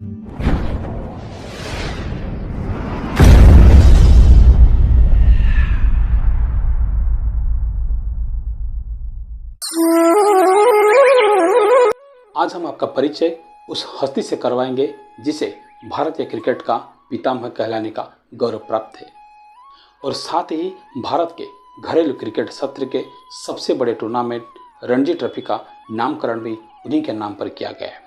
आज हम आपका परिचय उस हस्ती से करवाएंगे जिसे भारतीय क्रिकेट का पितामह कहलाने का गौरव प्राप्त है और साथ ही भारत के घरेलू क्रिकेट सत्र के सबसे बड़े टूर्नामेंट रणजी ट्रॉफी का नामकरण भी उन्हीं के नाम पर किया गया है।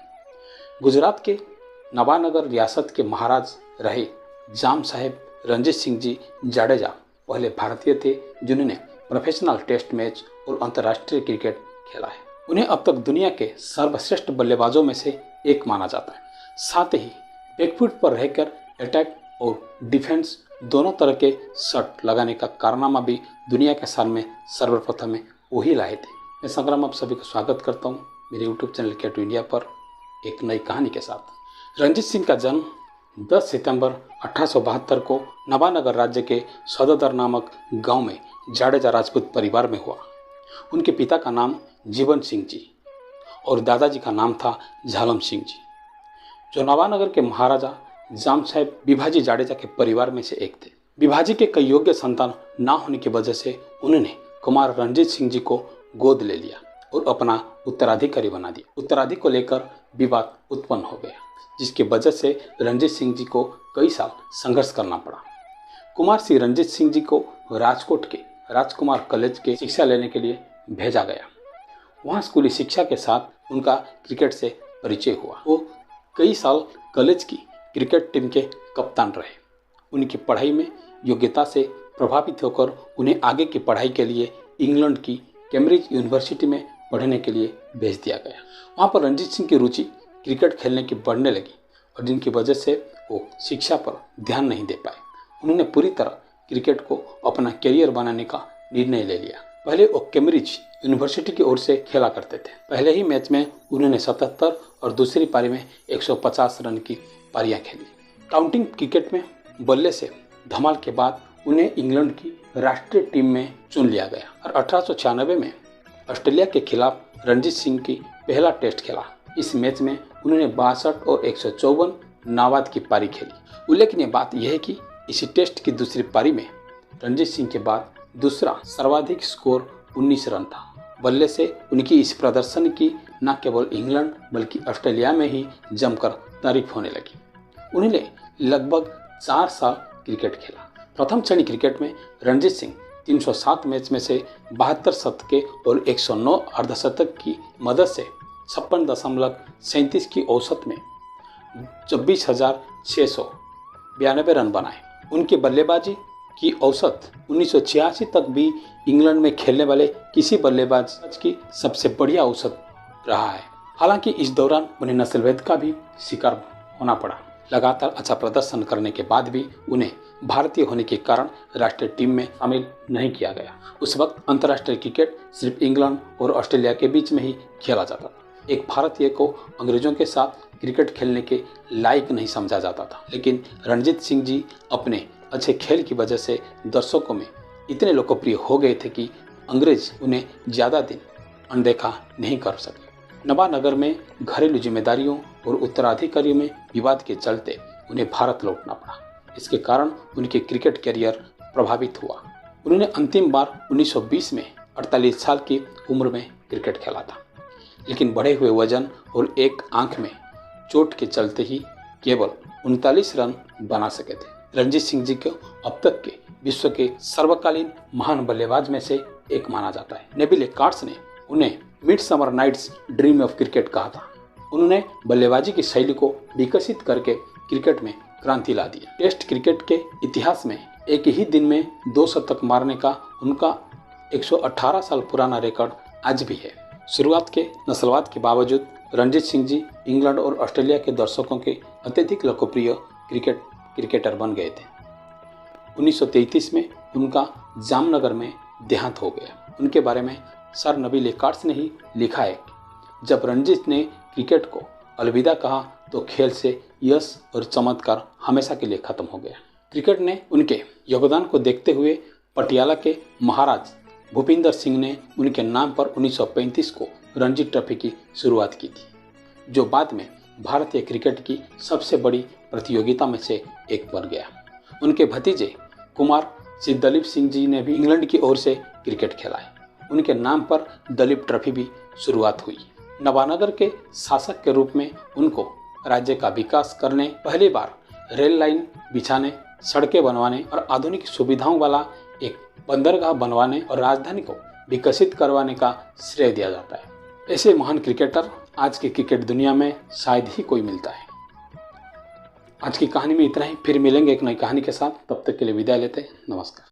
गुजरात के नवानगर रियासत के महाराज रहे जाम साहेब रणजीत सिंह जी जाडेजा पहले भारतीय थे जिन्होंने प्रोफेशनल टेस्ट मैच और अंतर्राष्ट्रीय क्रिकेट खेला है। उन्हें अब तक दुनिया के सर्वश्रेष्ठ बल्लेबाजों में से एक माना जाता है। साथ ही बैकफुट पर रहकर अटैक और डिफेंस दोनों तरह के शॉट लगाने का कारनामा भी दुनिया के सामने सर्वप्रथम में वही लाए थे। मैं संग्राम आप सभी का स्वागत करता हूँ मेरे यूट्यूब चैनल कैटू इंडिया पर एक नई कहानी के साथ। रणजीत सिंह का जन्म 10 सितंबर 1872 को नवानगर राज्य के सौदागर नामक गांव में जाडेजा राजपूत परिवार में हुआ। उनके पिता का नाम जीवन सिंह जी और दादाजी का नाम था झालम सिंह जी, जो नवानगर के महाराजा जाम साहेब बिभाजी जाडेजा के परिवार में से एक थे। बिभाजी के कई योग्य संतान ना होने की वजह से उन्होंने कुमार रणजीत सिंह जी को गोद ले लिया और अपना उत्तराधिकारी बना दिया। उत्तराधिकारी को लेकर विवाद उत्पन्न हो गया, जिसकी वजह से रणजीत सिंह जी को कई साल संघर्ष करना पड़ा। कुमार सिंह रणजीत सिंह जी को राजकोट के राजकुमार कॉलेज के शिक्षा लेने के लिए भेजा गया। वहाँ स्कूली शिक्षा के साथ उनका क्रिकेट से परिचय हुआ। वो कई साल कॉलेज की क्रिकेट टीम के कप्तान रहे। उनकी पढ़ाई में योग्यता से प्रभावित होकर उन्हें आगे की पढ़ाई के लिए इंग्लैंड की कैम्ब्रिज यूनिवर्सिटी में पढ़ने के लिए भेज दिया गया। वहाँ पर रणजीत सिंह की रुचि क्रिकेट खेलने की बढ़ने लगी और जिनकी वजह से वो शिक्षा पर ध्यान नहीं दे पाए। उन्होंने पूरी तरह क्रिकेट को अपना करियर बनाने का निर्णय ले लिया। पहले वो कैम्ब्रिज यूनिवर्सिटी की ओर से खेला करते थे। पहले ही मैच में उन्होंने 77 और दूसरी पारी में 150 रन की पारियां खेली। काउंटिंग क्रिकेट में बल्ले से धमाल के बाद उन्हें इंग्लैंड की राष्ट्रीय टीम में चुन लिया गया और 1896 में ऑस्ट्रेलिया के खिलाफ रणजीत सिंह की पहला टेस्ट खेला। इस मैच में उन्होंने 62 और 154 नाबाद की पारी खेली। उल्लेखनीय बात यह है कि इसी टेस्ट की दूसरी पारी में रणजीत सिंह के बाद दूसरा सर्वाधिक स्कोर 19 रन था। बल्ले से उनकी इस प्रदर्शन की न केवल इंग्लैंड बल्कि ऑस्ट्रेलिया में ही जमकर तारीफ होने लगी। उन्होंने लगभग 4 साल क्रिकेट खेला। प्रथम श्रेणी क्रिकेट में रणजीत सिंह 307 मैच में से 72 शतकें और 109 अर्धशतक की मदद से 56.37 की औसत में 26,692 रन बनाए। उनके बल्लेबाजी की औसत 1986 तक भी इंग्लैंड में खेलने वाले किसी बल्लेबाज की सबसे बढ़िया औसत रहा है। हालांकि इस दौरान उन्हें नस्लभेद का भी शिकार होना पड़ा। लगातार अच्छा प्रदर्शन करने के बाद भी उन्हें भारतीय होने के कारण राष्ट्रीय टीम में शामिल नहीं किया गया। उस वक्त अंतर्राष्ट्रीय क्रिकेट सिर्फ इंग्लैंड और ऑस्ट्रेलिया के बीच में ही खेला जाता था। एक भारतीय को अंग्रेजों के साथ क्रिकेट खेलने के लायक नहीं समझा जाता था, लेकिन रणजीत सिंह जी अपने अच्छे खेल की वजह से दर्शकों में इतने लोकप्रिय हो गए थे कि अंग्रेज उन्हें ज़्यादा दिन अनदेखा नहीं कर सके। नवानगर में घरेलू जिम्मेदारियों और उत्तराधिकारियों में विवाद के चलते उन्हें भारत लौटना पड़ा। इसके कारण उनके क्रिकेट करियर प्रभावित हुआ। उन्होंने अंतिम बार 1920 में 48 साल की उम्र में क्रिकेट खेला था, लेकिन बढ़े हुए वजन और एक आंख में चोट के चलते ही केवल 39 रन बना सके थे। रणजीत सिंह जी को अब तक के विश्व के सर्वकालीन महान बल्लेबाज में से एक माना जाता है। नेविल कार्ड्स ने उन्हें Midsummer Night's Dream of cricket कहा था। उन्होंने बल्लेबाजी की शैली को विकसित करके क्रिकेट में क्रांति ला दी। टेस्ट क्रिकेट के इतिहास में एक ही दिन में 2 शतक मारने का उनका 118 साल पुराना रिकॉर्ड आज भी है। शुरुआत के नस्लवाद के बावजूद रणजीत सिंह जी इंग्लैंड और ऑस्ट्रेलिया के दर्शकों के अत्यधिक लोकप्रिय क्रिकेटर बन गए थे। 1933 में उनका जामनगर में देहांत हो गया। उनके बारे में सर नेविल कार्ड्स ने ही लिखा है, जब रणजीत ने क्रिकेट को अलविदा कहा तो खेल से यश और चमत्कार हमेशा के लिए खत्म हो गया। क्रिकेट ने उनके योगदान को देखते हुए पटियाला के महाराज भूपिंदर सिंह ने उनके नाम पर 1935 को रणजी ट्रॉफी की शुरुआत की थी, जो बाद में भारतीय क्रिकेट की सबसे बड़ी प्रतियोगिता में से एक बन गया। उनके भतीजे कुमार श्री दलीप सिंह जी ने भी इंग्लैंड की ओर से क्रिकेट खेला है। उनके नाम पर दलीप ट्रॉफी भी शुरुआत हुई। नवानगर के शासक के रूप में उनको राज्य का विकास करने, पहली बार रेल लाइन बिछाने, सड़कें बनवाने और आधुनिक सुविधाओं वाला एक बंदरगाह बनवाने और राजधानी को विकसित करवाने का श्रेय दिया जाता है। ऐसे महान क्रिकेटर आज की क्रिकेट दुनिया में शायद ही कोई मिलता है। आज की कहानी में इतना ही, फिर मिलेंगे एक नई कहानी के साथ। तब तक के लिए विदाई लेते हैं। नमस्कार।